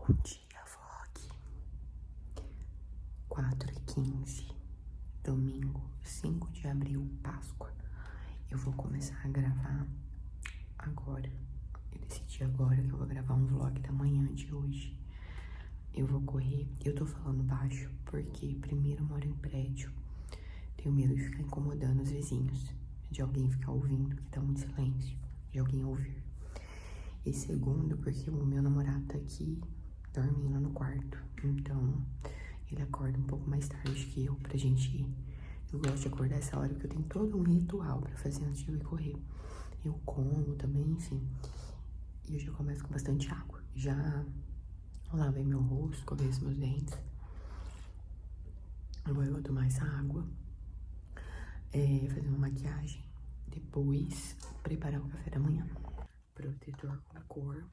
Bom dia, vlog. 4h15, domingo, 5 de abril, Páscoa. Eu vou começar a gravar agora. Eu decidi agora que eu vou gravar um vlog da manhã de hoje. Eu vou correr. Eu tô falando baixo porque, primeiro, eu moro em prédio. Tenho medo de ficar incomodando os vizinhos, de alguém ficar ouvindo, que tá muito silêncio, de alguém ouvir. E segundo, porque o meu namorado tá aqui dormindo no quarto, então ele acorda um pouco mais tarde que eu pra gente ir. Eu gosto de acordar essa hora porque eu tenho todo um ritual pra fazer antes de eu ir correr. Eu como também, enfim. E eu já começo com bastante água. Já lavei meu rosto, escovei os meus dentes. Agora eu vou tomar essa água, fazer uma maquiagem. Depois, preparar o café da manhã. Protetor com cor.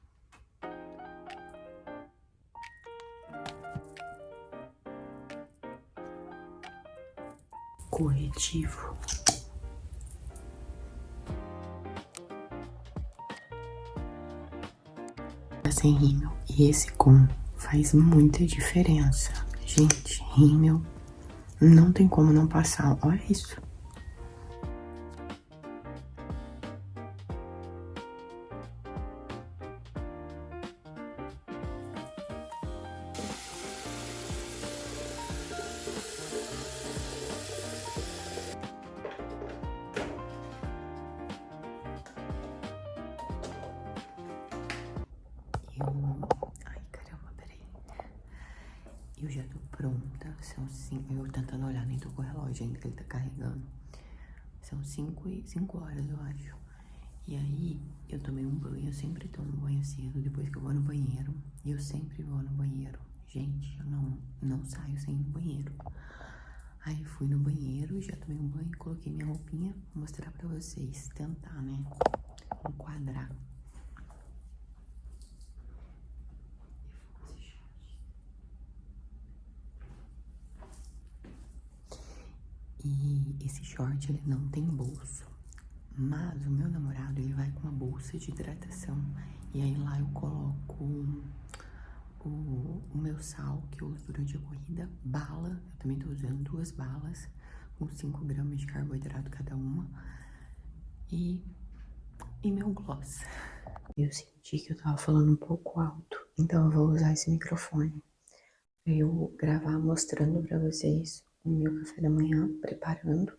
Corretivo. Sem rímel. E esse com faz muita diferença. Gente, rímel não tem como não passar. Olha isso. Ai, caramba, peraí. Eu já tô pronta. São 5. Eu tentando olhar, nem tô com o relógio ainda que ele tá carregando. São 5 horas, eu acho. E aí, eu tomei um banho. Eu sempre tomo banho cedo depois que eu vou no banheiro. E eu sempre vou no banheiro. Gente, eu não saio sem ir no banheiro. Aí fui no banheiro, já tomei um banho, coloquei minha roupinha. Vou mostrar pra vocês. Tentar, né? Enquadrar. E esse short, ele não tem bolso. Mas o meu namorado, ele vai com uma bolsa de hidratação. E aí lá eu coloco o meu sal, que eu uso durante a corrida. Bala, eu também tô usando 2 balas, com 5 gramas de carboidrato cada uma. E meu gloss. Eu senti que eu tava falando um pouco alto, então eu vou usar esse microfone pra eu gravar mostrando pra vocês o meu café da manhã, preparando,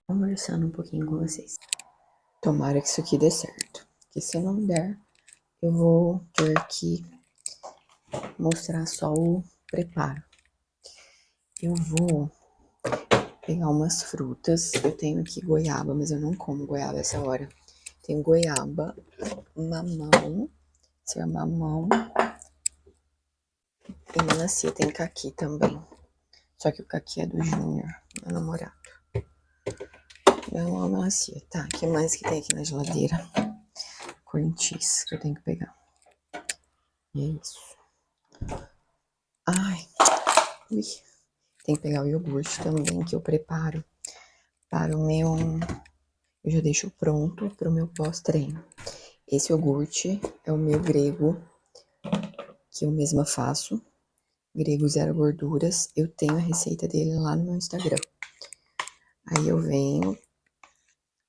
conversando um pouquinho com vocês. Tomara que isso aqui dê certo, porque se não der, eu vou ter que mostrar só o preparo. Eu vou pegar umas frutas. Eu tenho aqui goiaba, mas eu não como goiaba essa hora. Tem goiaba, mamão, ser mamão e melancia. Tem caqui também. Só que o caqui é do Júnior, meu namorado. Eu amo melancia. Tá, o que mais que tem aqui na geladeira? Cream cheese que eu tenho que pegar. E é isso. Ai, ui. Tem que pegar o iogurte também que eu preparo para o meu... Eu já deixo pronto para o meu pós-treino. Esse iogurte é o meu grego, que eu mesma faço. Grego zero gorduras. Eu tenho a receita dele lá no meu Instagram. Aí eu venho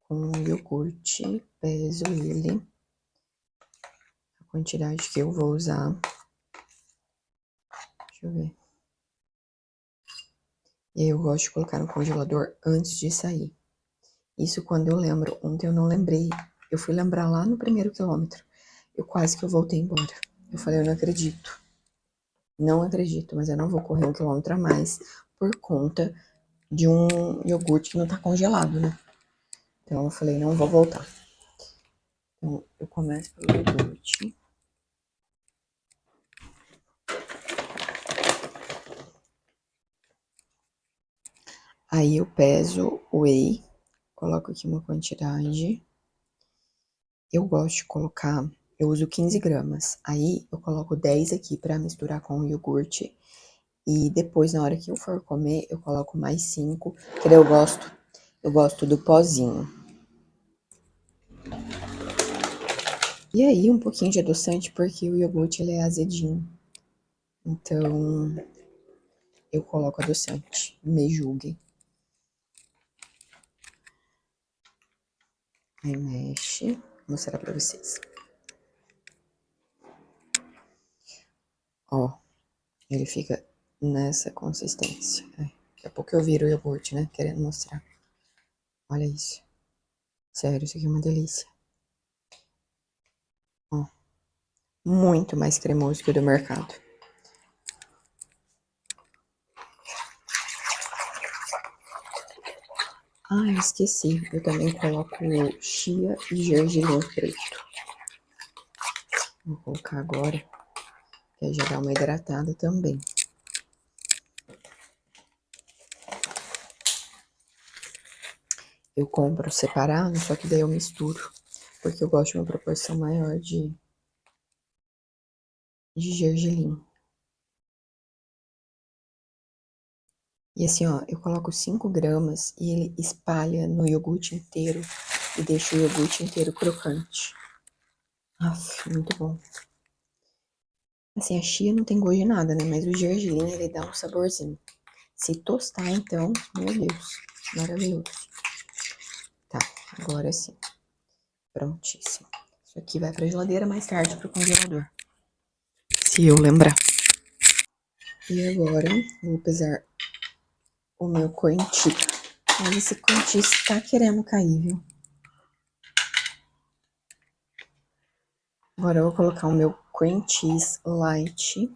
com o iogurte, peso ele, a quantidade que eu vou usar. Deixa eu ver. E aí eu gosto de colocar no congelador antes de sair. Isso quando eu lembro. Ontem eu não lembrei. Eu fui lembrar lá no primeiro quilômetro. Eu quase que eu voltei embora. Eu falei, eu não acredito. Não acredito, mas eu não vou correr 1 quilômetro a mais por conta de um iogurte que não tá congelado, né? Então eu falei, não vou voltar. Então eu começo pelo iogurte. Aí eu peso o whey, coloco aqui uma quantidade. Eu gosto de colocar, eu uso 15 gramas. Aí eu coloco 10 aqui pra misturar com o iogurte. E depois, na hora que eu for comer, eu coloco mais 5, que daí eu gosto do pozinho. E aí, um pouquinho de adoçante, porque o iogurte, ele é azedinho. Então, eu coloco adoçante. Me julguem. Aí mexe. Vou mostrar pra vocês. Ó, ele fica nessa consistência. Daqui a pouco eu viro o iogurte, né? Querendo mostrar. Olha isso. Sério, isso aqui é uma delícia. Ó, muito mais cremoso que o do mercado. Ah, eu esqueci. Eu também coloco chia e gergelim preto. Vou colocar agora, que aí já dá uma hidratada também. Eu compro separado, só que daí eu misturo. Porque eu gosto de uma proporção maior de gergelim. E assim, ó, eu coloco 5 gramas e ele espalha no iogurte inteiro e deixa o iogurte inteiro crocante. Aff, muito bom. Assim, a chia não tem gosto de nada, né? Mas o gergelim, ele dá um saborzinho. Se tostar, então, meu Deus, maravilhoso. Tá, agora sim. Prontíssimo. Isso aqui vai pra geladeira, mais tarde pro congelador. Se eu lembrar. E agora, vou pesar o meu cream cheese. Mas esse cream cheese tá querendo cair, viu? Agora eu vou colocar o meu cream cheese light.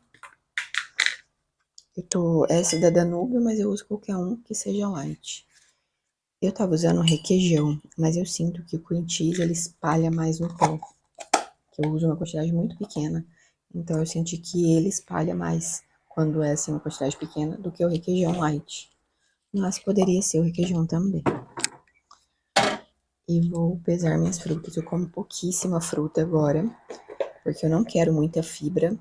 Essa é da Danúbio, mas eu uso qualquer um que seja light. Eu tava usando requeijão, mas eu sinto que o cream cheese ele espalha mais no pão. Que eu uso uma quantidade muito pequena. Então eu senti que ele espalha mais quando é assim uma quantidade pequena do que o requeijão light. Mas poderia ser o requeijão também. E vou pesar minhas frutas. Eu como pouquíssima fruta agora, porque eu não quero muita fibra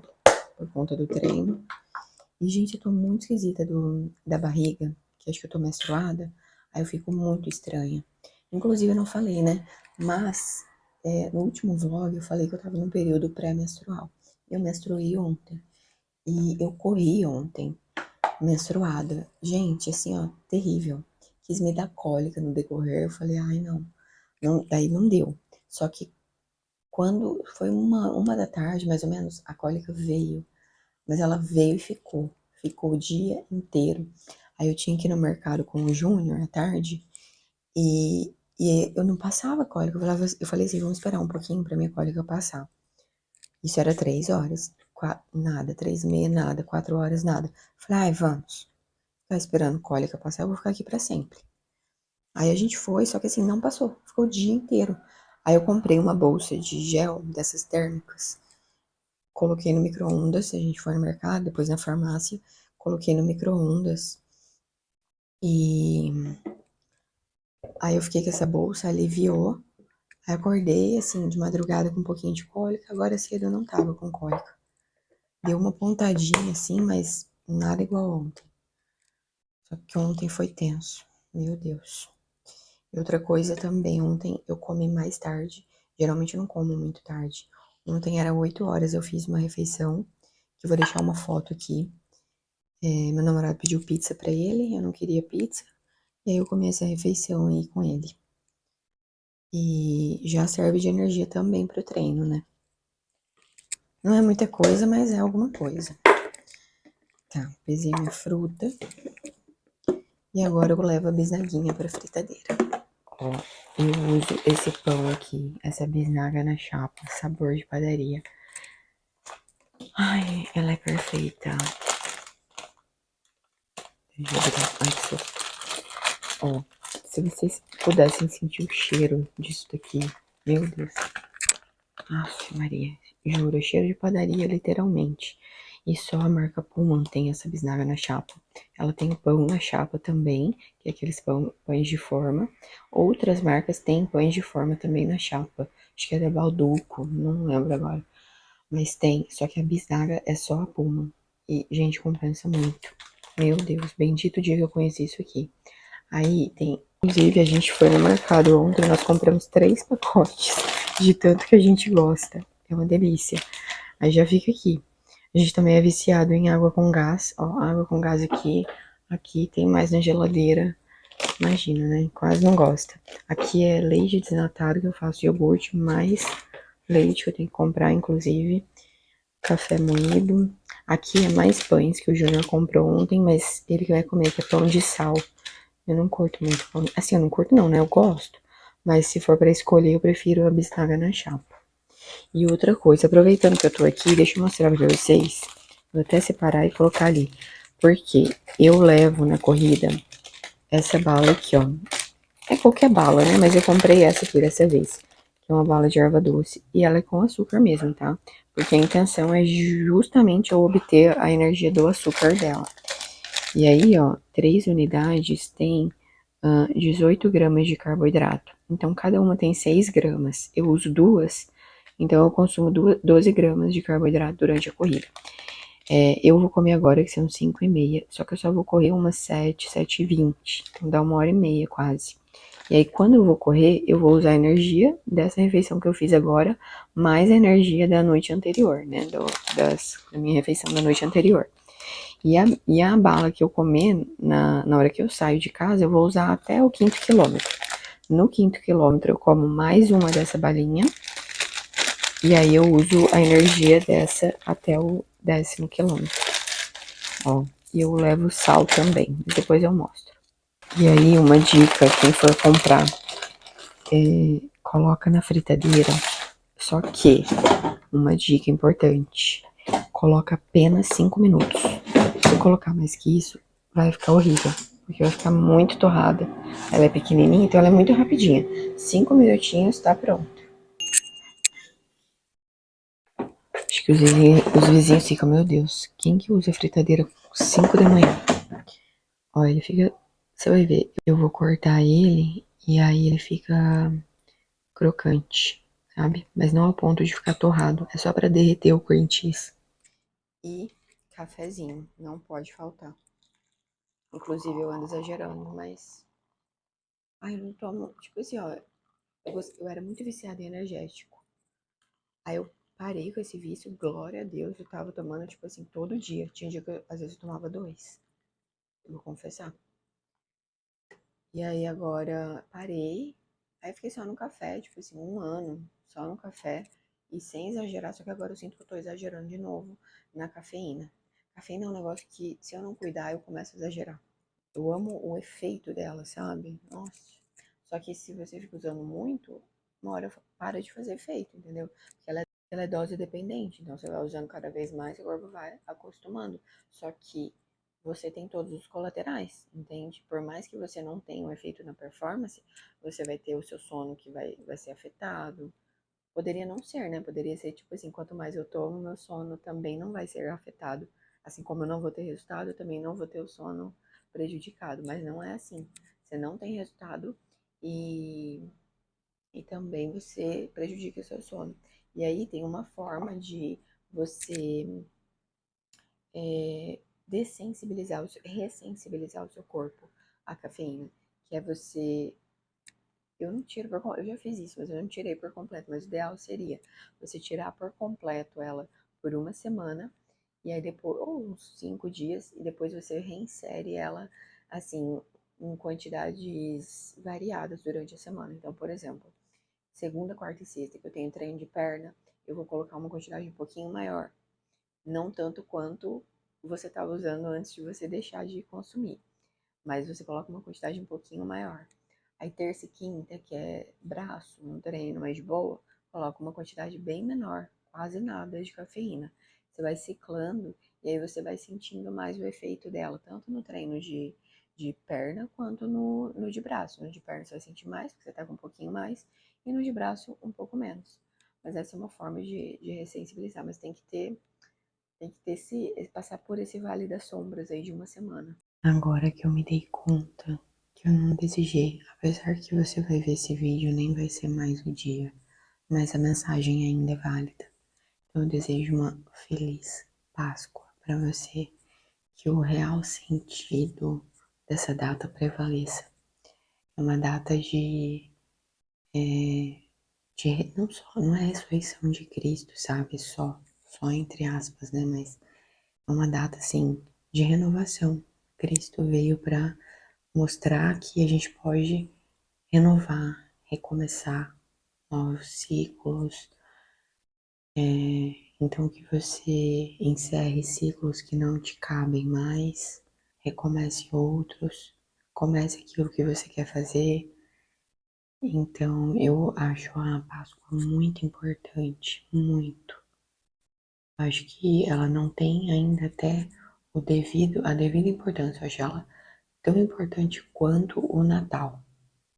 por conta do treino. E, gente, eu tô muito esquisita da barriga, que acho que eu tô menstruada. Aí eu fico muito estranha. Inclusive, eu não falei, né? Mas, no último vlog, eu falei que eu tava num período pré-menstrual. Eu menstruei ontem. E eu corri ontem, menstruada. Gente, assim, ó, terrível. Quis me dar cólica no decorrer. Eu falei, ai, não. Daí não deu. Só que quando foi uma da tarde, mais ou menos, a cólica veio. Mas ela veio e ficou. Ficou o dia inteiro. Aí eu tinha que ir no mercado com o Júnior à tarde. E eu não passava cólica. Eu falei assim, vamos esperar um pouquinho pra minha cólica passar. Isso era 3 horas. Nada, 3h30, nada, 4 horas, nada. Falei, ai, vamos. Tá esperando cólica passar, eu vou ficar aqui pra sempre. Aí a gente foi, só que assim, não passou. Ficou o dia inteiro. Aí eu comprei uma bolsa de gel, dessas térmicas. Coloquei no micro-ondas, se a gente for no mercado, depois na farmácia. Coloquei no micro-ondas. E aí eu fiquei com essa bolsa, aliviou. Aí acordei, assim, de madrugada com um pouquinho de cólica. Agora cedo eu não tava com cólica. Deu uma pontadinha, assim, mas nada igual ontem. Só que ontem foi tenso. Meu Deus. E outra coisa também, ontem eu comi mais tarde. Geralmente eu não como muito tarde. Ontem era 8 horas, eu fiz uma refeição, que eu vou deixar uma foto aqui. Meu namorado pediu pizza pra ele, eu não queria pizza. E aí eu comi essa refeição aí com ele. E já serve de energia também pro treino, né? Não é muita coisa, mas é alguma coisa. Tá, pesei minha fruta. E agora eu levo a bisnaguinha pra fritadeira. Ó, eu uso esse pão aqui, essa bisnaga na chapa, sabor de padaria. Ai, ela é perfeita. Deixa eu ver. Ai, que susto. Ó, se vocês pudessem sentir o cheiro disso daqui, meu Deus. Aff, Maria, juro, cheiro de padaria, literalmente. E só a marca Pullman tem essa bisnaga na chapa. Ela tem o pão na chapa também, que é aqueles pães de forma. Outras marcas têm pães de forma também na chapa. Acho que é da Balduco, não lembro agora. Mas tem, só que a bisnaga é só a Pullman. E, gente, compensa muito. Meu Deus, bendito dia que eu conheci isso aqui. Aí tem, inclusive a gente foi no mercado ontem, nós compramos 3 pacotes de tanto que a gente gosta. É uma delícia. Aí já fica aqui. A gente também é viciado em água com gás. Ó, água com gás aqui. Aqui tem mais na geladeira. Imagina, né? Quase não gosta. Aqui é leite desnatado, que eu faço iogurte, mais leite que eu tenho que comprar, inclusive. Café moído. Aqui é mais pães que o Júnior comprou ontem, mas ele que vai comer, que é pão de sal. Eu não curto muito pão. Assim, eu não curto não, né? Eu gosto. Mas se for pra escolher, eu prefiro a bisnaga na chapa. E outra coisa, aproveitando que eu tô aqui, deixa eu mostrar pra vocês. Vou até separar e colocar ali. Porque eu levo na corrida essa bala aqui, ó. É qualquer bala, né? Mas eu comprei essa aqui dessa vez. Que é uma bala de erva doce. E ela é com açúcar mesmo, tá? Porque a intenção é justamente eu obter a energia do açúcar dela. E aí, ó, 3 unidades tem 18 gramas de carboidrato. Então, cada uma tem 6 gramas. Eu uso duas, então eu consumo 12 gramas de carboidrato durante a corrida. Eu vou comer agora, que são 5h30, só que eu só vou correr umas 7h20. Então, dá 1h30 quase. E aí, quando eu vou correr, eu vou usar a energia dessa refeição que eu fiz agora, mais a energia da noite anterior, né? Da minha refeição da noite anterior. E a bala que eu comer na hora que eu saio de casa, eu vou usar até o 5º quilômetro. No 5º quilômetro, eu como mais uma dessa balinha. E aí eu uso a energia dessa até o 10º quilômetro. Ó, e eu levo sal também, depois eu mostro. E aí, uma dica, quem for comprar, coloca na fritadeira. Só que, uma dica importante, coloca apenas 5 minutos. Se eu colocar mais que isso, vai ficar horrível, porque vai ficar muito torrada. Ela é pequenininha, então ela é muito rapidinha. 5 minutinhos, tá pronto. Acho que os vizinhos ficam, meu Deus, quem que usa fritadeira 5 da manhã? Ó, ele fica, você vai ver, eu vou cortar ele e aí ele fica crocante, sabe? Mas não ao ponto de ficar torrado, é só pra derreter o cream cheese. E cafezinho, não pode faltar. Inclusive eu ando exagerando, mas... Ai, eu não tomo, tipo assim, ó, eu era muito viciada em energético. Aí eu parei com esse vício, glória a Deus, eu tava tomando, tipo assim, todo dia. Tinha dia que às vezes eu tomava 2, eu vou confessar. E aí agora parei, aí fiquei só no café, tipo assim, 1 ano só no café. E sem exagerar, só que agora eu sinto que eu tô exagerando de novo na cafeína. Cafeína é um negócio que, se eu não cuidar, eu começo a exagerar. Eu amo o efeito dela, sabe? Nossa. Só que se você fica usando muito, uma hora para de fazer efeito, entendeu? Porque ela é dose dependente. Então você vai usando cada vez mais, seu corpo vai acostumando. Só que você tem todos os colaterais, entende? Por mais que você não tenha um efeito na performance, você vai ter o seu sono que vai ser afetado. Poderia não ser, né? Poderia ser tipo assim, quanto mais eu tomo, meu sono também não vai ser afetado. Assim como eu não vou ter resultado, eu também não vou ter o sono prejudicado. Mas não é assim. Você não tem resultado e, e também você prejudica o seu sono. E aí tem uma forma de você dessensibilizar, ressensibilizar o seu corpo à cafeína, que é você... Eu não tiro por completo, eu já fiz isso, mas eu não tirei por completo. Mas o ideal seria você tirar por completo ela por uma semana, e aí depois, ou uns 5 dias, e depois você reinsere ela, assim, em quantidades variadas durante a semana. Então, por exemplo, segunda, quarta e sexta, que eu tenho treino de perna, eu vou colocar uma quantidade um pouquinho maior. Não tanto quanto você estava usando antes de você deixar de consumir, mas você coloca uma quantidade um pouquinho maior. Aí terça e quinta, que é braço, um treino mais de boa, coloca uma quantidade bem menor, quase nada de cafeína. Você vai ciclando e aí você vai sentindo mais o efeito dela, tanto no treino de perna quanto no de braço. No de perna você vai sentir mais, porque você tá com um pouquinho mais, e no de braço um pouco menos. Mas essa é uma forma de ressensibilizar, mas passar por esse vale das sombras aí de uma semana. Agora que eu me dei conta que eu não desejei, apesar que você vai ver esse vídeo, nem vai ser mais o dia, mas a mensagem ainda é válida. Eu desejo uma feliz Páscoa para você, que o real sentido dessa data prevaleça. É uma data não é ressurreição de Cristo, sabe, só, só entre aspas, né? Mas é uma data, assim, de renovação. Cristo veio para mostrar que a gente pode renovar, recomeçar novos ciclos. Então, que você encerre ciclos que não te cabem mais, recomece outros, comece aquilo que você quer fazer. Então, eu acho a Páscoa muito importante, muito. Acho que ela não tem ainda até a devida importância. Eu acho ela tão importante quanto o Natal,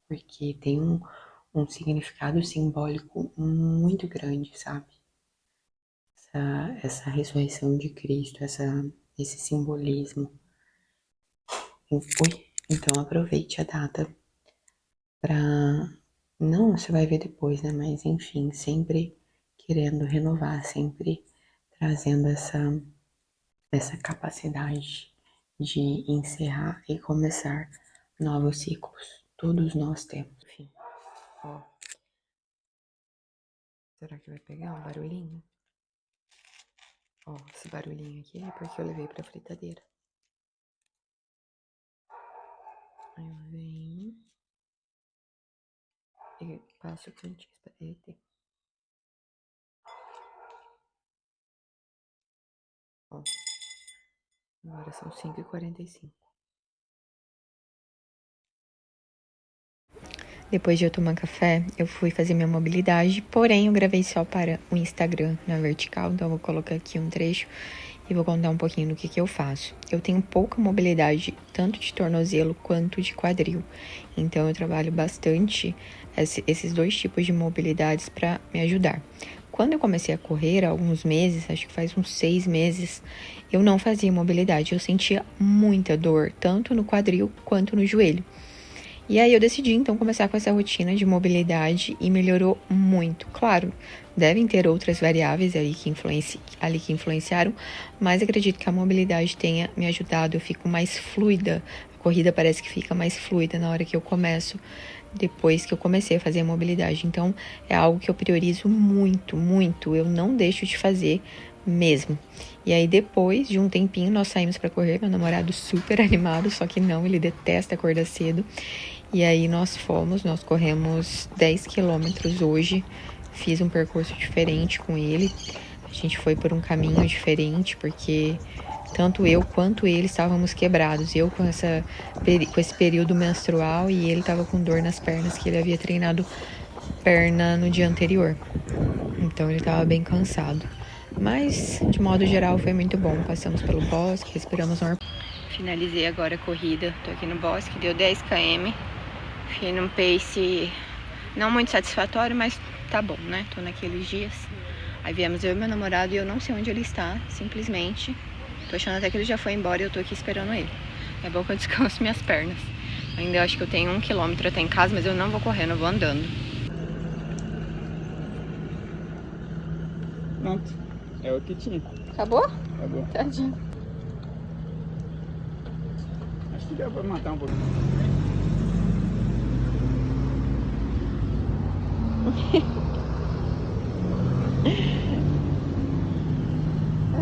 porque tem um significado simbólico muito grande, sabe? Essa ressurreição de Cristo, esse simbolismo. Então aproveite a data para. Não, você vai ver depois, né? Mas enfim, sempre querendo renovar, sempre trazendo essa capacidade de encerrar e começar novos ciclos. Todos nós temos. Enfim, ó. Será que vai pegar um barulhinho? Ó, esse barulhinho aqui é porque eu levei pra fritadeira. Aí eu venho e passo o cantinho pra derreter. Ó, agora são 5h45. Depois de eu tomar café, eu fui fazer minha mobilidade, porém eu gravei só para o Instagram na vertical, então eu vou colocar aqui um trecho e vou contar um pouquinho do que eu faço. Eu tenho pouca mobilidade, tanto de tornozelo quanto de quadril, então eu trabalho bastante esses dois tipos de mobilidades para me ajudar. Quando eu comecei a correr, há alguns meses, acho que faz uns 6 meses, eu não fazia mobilidade, eu sentia muita dor, tanto no quadril quanto no joelho. E aí eu decidi, então, começar com essa rotina de mobilidade e melhorou muito. Claro, devem ter outras variáveis ali que influenciaram, mas acredito que a mobilidade tenha me ajudado, eu fico mais fluida. A corrida parece que fica mais fluida na hora que eu começo, depois que eu comecei a fazer a mobilidade. Então, é algo que eu priorizo muito, muito. Eu não deixo de fazer mesmo. E aí, depois de um tempinho, nós saímos para correr. Meu namorado super animado, só que não, ele detesta acordar cedo. E aí nós corremos 10 quilômetros hoje, fiz um percurso diferente com ele, a gente foi por um caminho diferente, porque tanto eu quanto ele estávamos quebrados, eu com esse período menstrual e ele estava com dor nas pernas, que ele havia treinado perna no dia anterior, então ele estava bem cansado. Mas, de modo geral, foi muito bom, passamos pelo bosque, respiramos um ar. Finalizei agora a corrida, tô aqui no bosque, deu 10 km. Fiquei num pace não muito satisfatório, mas tá bom, né? Tô naqueles dias. Aí viemos eu e meu namorado e eu não sei onde ele está, simplesmente. Tô achando até que ele já foi embora e eu tô aqui esperando ele. É bom que eu descanso minhas pernas. Ainda eu acho que eu tenho 1 quilômetro até em casa, mas eu não vou correndo, eu vou andando. Pronto. É o que tinha. Acabou? Acabou. Tadinho. Acho que deu pra matar um pouquinho.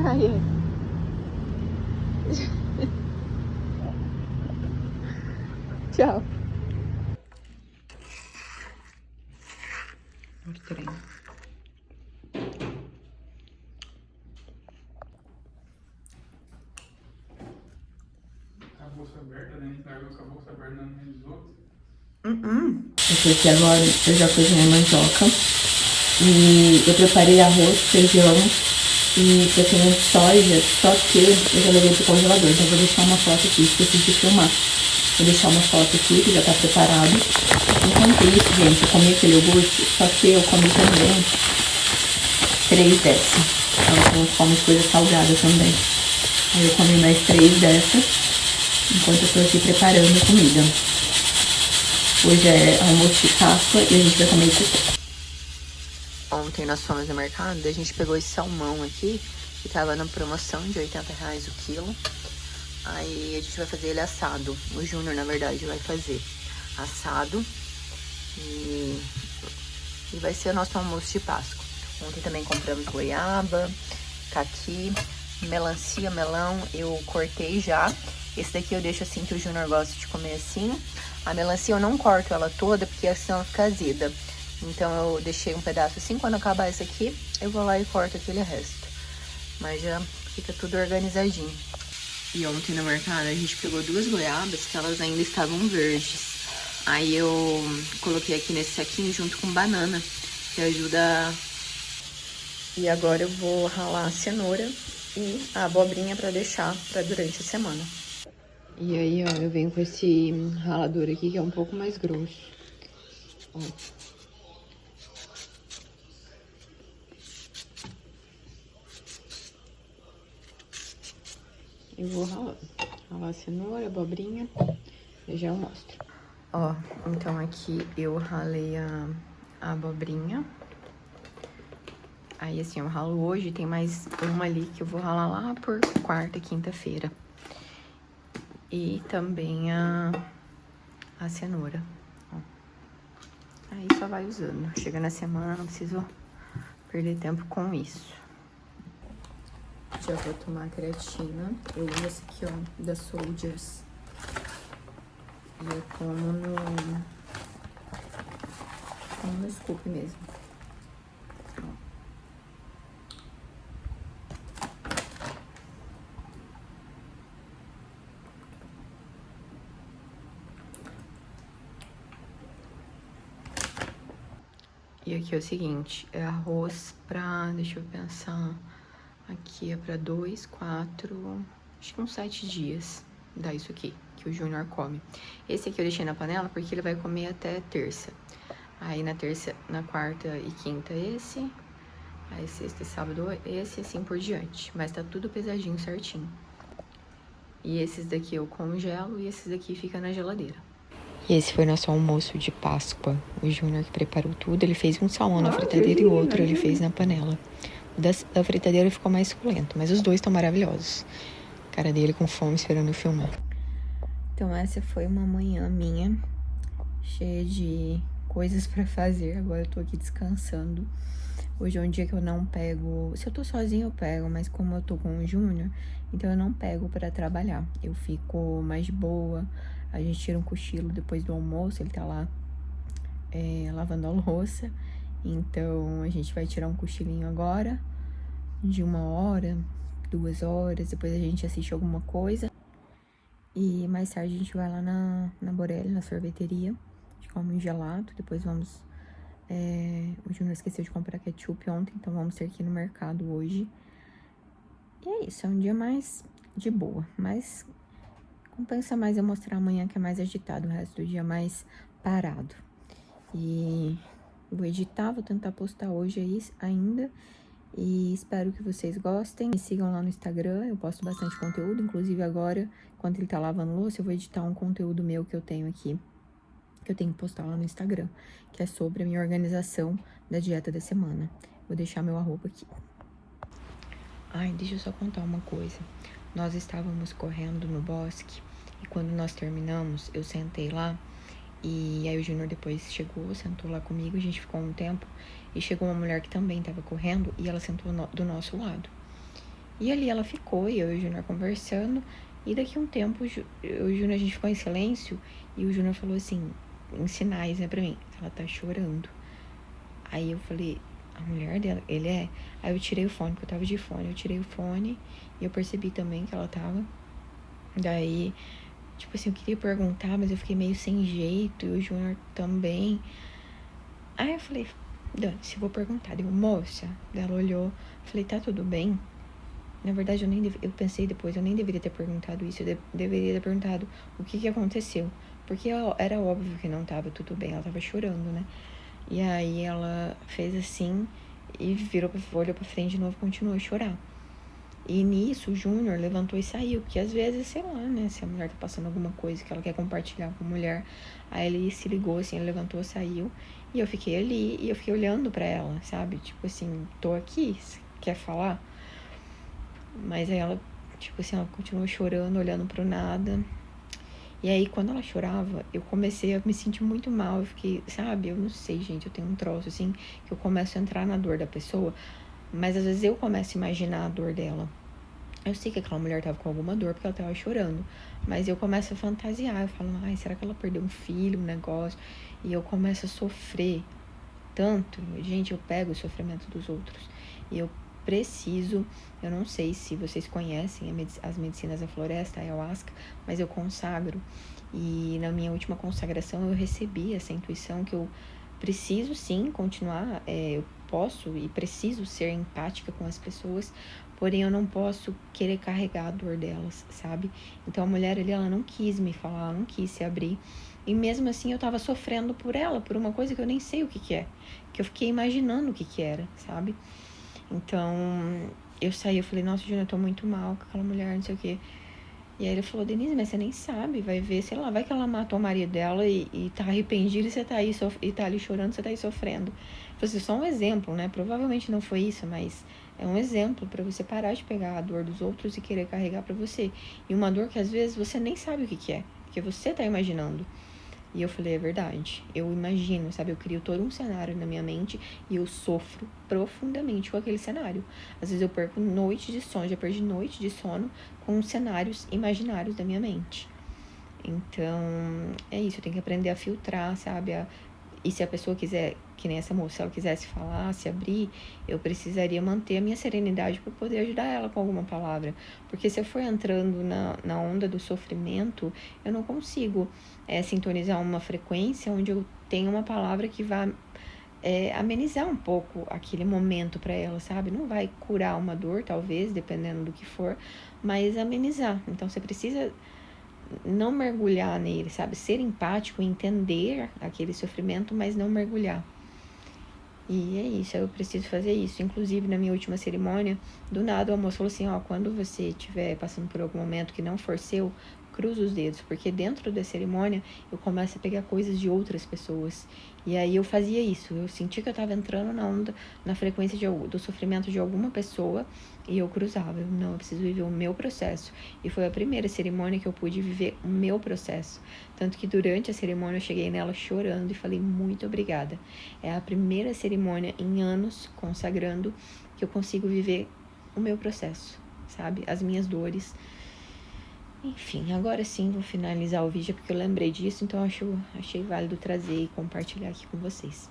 Ai, ai. Tchau. O trem. A bolsa aberta, né? Largou com a bolsa aberta na mão dos outros. Porque agora eu já cozinhei mandioca e eu preparei arroz, feijão e proteína de soja, só que eu já levei pro congelador, então eu vou deixar uma foto aqui, esqueci de filmar. Vou deixar uma foto aqui que já tá preparado. Enquanto isso, gente, eu comi aquele iogurte, só que eu comi também 3 dessas. Então eu como coisa salgada também. Aí eu comi mais 3 dessas, enquanto eu tô aqui preparando a comida. Hoje é almoço de Páscoa e a gente vai comer isso. Ontem nós fomos no mercado e a gente pegou esse salmão aqui, que tava na promoção de R$80 o quilo. Aí a gente vai fazer ele assado. O Júnior, na verdade, vai fazer assado. E vai ser o nosso almoço de Páscoa. Ontem também compramos goiaba caqui, melancia, melão, eu cortei já. Esse daqui eu deixo assim que o Júnior gosta de comer assim. A melancia eu não corto ela toda, porque senão fica azeda. Então eu deixei um pedaço assim, quando acabar esse aqui, eu vou lá e corto aquele resto. Mas já fica tudo organizadinho. E ontem no mercado a gente pegou 2 goiabas que elas ainda estavam verdes. Aí eu coloquei aqui nesse saquinho junto com banana, que ajuda. E agora eu vou ralar a cenoura e a abobrinha pra deixar pra durante a semana. E aí, ó, eu venho com esse ralador aqui que é um pouco mais grosso. Ó. Eu vou ralar a cenoura, a abobrinha, e já eu mostro. Ó, então aqui eu ralei a abobrinha. Aí assim, eu ralo hoje, tem mais uma ali que eu vou ralar lá por quarta, quinta-feira. E também a cenoura. Ó. Aí só vai usando. Chega na semana, não preciso perder tempo com isso. Já vou tomar a creatina. Eu uso essa aqui, ó, da Soldiers. E eu como no scoop mesmo. Ó. E aqui é o seguinte, é arroz pra, deixa eu pensar, aqui é pra 2, 4, acho que uns 7 dias, dá isso aqui, que o Júnior come. Esse aqui eu deixei na panela porque ele vai comer até terça. Aí na terça, na quarta e quinta esse, aí sexta e sábado esse, assim por diante. Mas tá tudo pesadinho, certinho. E esses daqui eu congelo e esses daqui ficam na geladeira. E esse foi nosso almoço de Páscoa. O Júnior que preparou tudo. Ele fez um salmão na fritadeira e o outro ele fez na panela. O da fritadeira ficou mais suculento, mas os dois estão maravilhosos. A cara dele com fome esperando eu filmar. Então essa foi uma manhã minha, cheia de coisas pra fazer. Agora eu tô aqui descansando. Hoje é um dia que eu não pego... Se eu tô sozinha eu pego, mas como eu tô com o Júnior, então eu não pego pra trabalhar. Eu fico mais de boa. A gente tira um cochilo depois do almoço, ele tá lá lavando a louça. Então, a gente vai tirar um cochilinho agora, de 1 hora, 2 horas, depois a gente assiste alguma coisa. E mais tarde a gente vai lá na Borelli, na sorveteria, a gente come um gelato, depois vamos... o Júnior esqueceu de comprar ketchup ontem, então vamos ter que ir no mercado hoje. E é isso, é um dia mais de boa, mas... compensa mais eu mostrar amanhã que é mais agitado, o resto do dia mais parado. E vou editar, vou tentar postar hoje aí ainda. E espero que vocês gostem. Me sigam lá no Instagram, eu posto bastante conteúdo. Inclusive agora, enquanto ele tá lavando louça, eu vou editar um conteúdo meu que eu tenho aqui. Que eu tenho que postar lá no Instagram. Que é sobre a minha organização da dieta da semana. Vou deixar meu arroba aqui. Ai, deixa eu só contar uma coisa. Nós estávamos correndo no bosque. E quando nós terminamos, eu sentei lá. E aí o Júnior depois chegou, sentou lá comigo. A gente ficou um tempo. E chegou uma mulher que também estava correndo. E ela sentou do nosso lado. E ali ela ficou, e eu e o Júnior conversando. E daqui a um tempo, o Júnior, a gente ficou em silêncio. E o Júnior falou assim, em sinais, né, pra mim. Ela tá chorando. Aí eu falei, a mulher dela, ele é? Aí eu tirei o fone, porque eu tava de fone. Eu tirei o fone e eu percebi também que ela tava. Daí... tipo assim, eu queria perguntar, mas eu fiquei meio sem jeito, e o Júnior também. Aí eu falei, Dani-se, vou perguntar. Digo, moça, ela olhou, falei, tá tudo bem? Na verdade, eu pensei depois, eu nem deveria ter perguntado isso, eu deveria ter perguntado o que aconteceu. Porque era óbvio que não tava tudo bem, ela tava chorando, né? E aí ela fez assim, e olhou pra frente de novo e continuou a chorar. E nisso, o Júnior levantou e saiu, porque às vezes, sei lá, né, se a mulher tá passando alguma coisa que ela quer compartilhar com a mulher, aí ele se ligou, assim, ele levantou, saiu, e eu fiquei ali, e eu fiquei olhando pra ela, sabe, tipo assim, tô aqui, quer falar? Mas aí ela, tipo assim, ela continuou chorando, olhando pro nada, e aí quando ela chorava, eu comecei a me sentir muito mal, eu fiquei, sabe, eu não sei, gente, eu tenho um troço, assim, que eu começo a entrar na dor da pessoa. Mas às vezes eu começo a imaginar a dor dela. Eu sei que aquela mulher tava com alguma dor porque ela tava chorando. Mas eu começo a fantasiar. Eu falo, ai, será que ela perdeu um filho, um negócio? E eu começo a sofrer tanto. Gente, eu pego o sofrimento dos outros. E eu preciso, eu não sei se vocês conhecem as medicinas da floresta, a ayahuasca, mas eu consagro. E na minha última consagração eu recebi essa intuição que eu preciso sim continuar, eu posso e preciso ser empática com as pessoas, porém eu não posso querer carregar a dor delas, sabe? Então a mulher ali, ela não quis me falar, ela não quis se abrir. E mesmo assim eu tava sofrendo por ela, por uma coisa que eu nem sei o que é. Que eu fiquei imaginando o que era, sabe? Então eu saí, eu falei, nossa, Júnior, eu tô muito mal com aquela mulher, não sei o quê. E aí ele falou, Denise, mas você nem sabe, vai ver, sei lá, vai que ela matou o marido dela e tá arrependida e você tá aí e tá ali chorando, você tá aí sofrendo. Eu falei, só um exemplo, né? Provavelmente não foi isso, mas é um exemplo pra você parar de pegar a dor dos outros e querer carregar pra você. E uma dor que às vezes você nem sabe o que é, porque você tá imaginando. E eu falei, é verdade, eu imagino, sabe? Eu crio todo um cenário na minha mente e eu sofro profundamente com aquele cenário. Às vezes eu perco noites de sono, já perdi noite de sono com cenários imaginários da minha mente. Então, é isso, eu tenho que aprender a filtrar, sabe? E se a pessoa quiser, que nem essa moça, se ela quisesse falar, se abrir, eu precisaria manter a minha serenidade para poder ajudar ela com alguma palavra. Porque se eu for entrando na onda do sofrimento, eu não consigo sintonizar uma frequência onde eu tenho uma palavra que vá amenizar um pouco aquele momento para ela, sabe? Não vai curar uma dor, talvez, dependendo do que for, mas amenizar. Então você precisa não mergulhar nele, sabe? Ser empático, entender aquele sofrimento, mas não mergulhar. E é isso, eu preciso fazer isso. Inclusive, na minha última cerimônia, do nada o moço falou assim, ó, quando você estiver passando por algum momento que não for seu, cruza os dedos, porque dentro da cerimônia eu começo a pegar coisas de outras pessoas. E aí eu fazia isso, eu senti que eu tava entrando na onda, na frequência do sofrimento de alguma pessoa, e eu cruzava. Não, eu preciso viver o meu processo. E foi a primeira cerimônia que eu pude viver o meu processo. Tanto que durante a cerimônia eu cheguei nela chorando e falei, muito obrigada. É a primeira cerimônia em anos consagrando que eu consigo viver o meu processo, sabe? As minhas dores. Enfim, agora sim vou finalizar o vídeo porque eu lembrei disso, então achei válido trazer e compartilhar aqui com vocês.